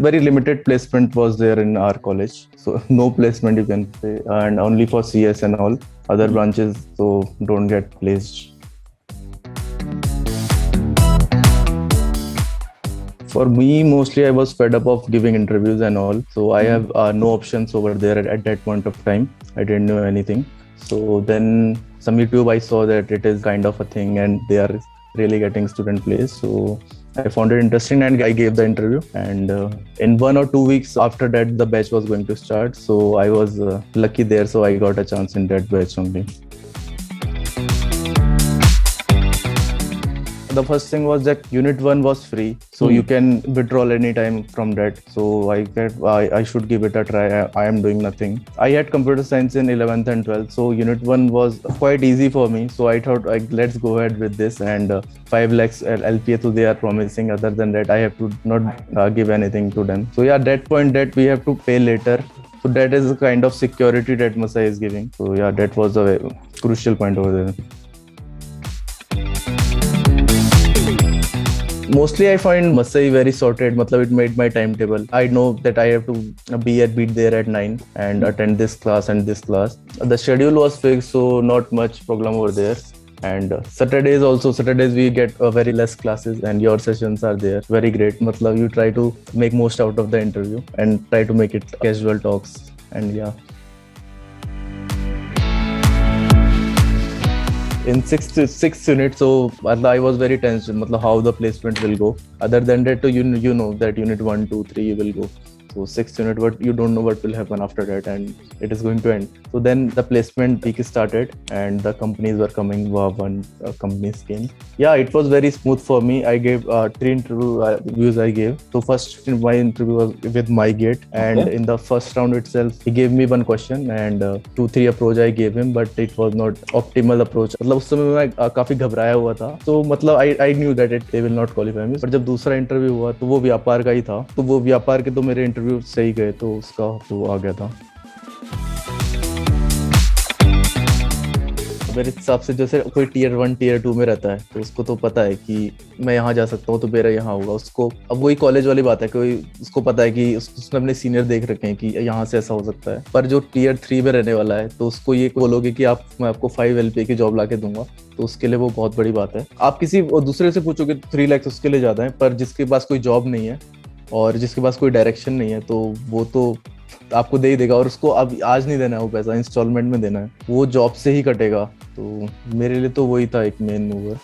very limited placement was there in our college. So no placement you can say, and only for CS and all other branches, so don't get placed. For me, mostly I was fed up of giving interviews and all. So I have no options over there at that point of time. I didn't know anything. So then some YouTube I saw that it is kind of a thing and they are really getting student placed. So I found it interesting and I gave the interview. And in 1 or 2 weeks after that, the batch was going to start. So I was lucky there. So I got a chance in that batch only. The first thing was that Unit 1 was free, so you can withdraw anytime from that. So I said I should give it a try. I am doing nothing. I had computer science in 11th and 12th, so Unit 1 was quite easy for me. So I thought let's go ahead with this, and 5 lakhs LPA so they are promising. Other than that, I have to not give anything to them. So yeah, that point that we have to pay later. So that is the kind of security that Masai is giving. So yeah, that was a crucial point over there. Mostly I find Masai very sorted. It made my timetable. I know that I have to be there at 9 and attend this class and this class. The schedule was fixed, so not much problem over there. And Saturdays we get very less classes and your sessions are there. Very great. You try to make most out of the interview and try to make it casual talks. And yeah. In sixth unit, so I was very tense. How the placement will go. Other than that, you know that Unit 1, 2, 3 you will go. So 6th unit, but you don't know what will happen after that, and it is going to end. So then the placement week started, and the companies were coming. One companies came. Yeah, it was very smooth for me. I gave 3 interviews. I gave. So first my interview was with MyGate, and in the first round itself, he gave me 1 question and 2-3 approach I gave him, but it was not optimal approach. उस समय मैं काफी घबराया हुआ था. So I knew that they will not qualify me. पर जब दूसरा इंटरव्यू हुआ तो वो व्यापार का ही था. तो वो व्यापार के तो मेरे इंटरव्यू सही गए, तो उसका तो आ गया था. मेरे हिसाब से जैसे कोई टीयर 1 टीयर 2 में रहता है तो उसको तो पता है कि मैं यहाँ जा सकता हूँ तो मेरा यहाँ होगा. उसको अब वही कॉलेज वाली बात है, कोई उसको पता है कि उसने अपने सीनियर देख रखे हैं कि यहाँ से ऐसा हो सकता है. पर जो टीयर 3 में रहने वाला है तो उसको ये बोलोगे कि मैं आपको 5 LPA की जॉब ला के दूंगा, तो उसके लिए वो बहुत बड़ी बात है. आप किसी दूसरे से पूछोगे 3 लाख उसके लिए ज्यादा है, पर जिसके पास कोई जॉब नहीं है और जिसके पास कोई डायरेक्शन नहीं है तो वो तो आपको दे ही देगा. और उसको अब आज नहीं देना है वो पैसा, इंस्टॉलमेंट में देना है, वो जॉब से ही कटेगा. तो मेरे लिए तो वही था एक मेन मूवर.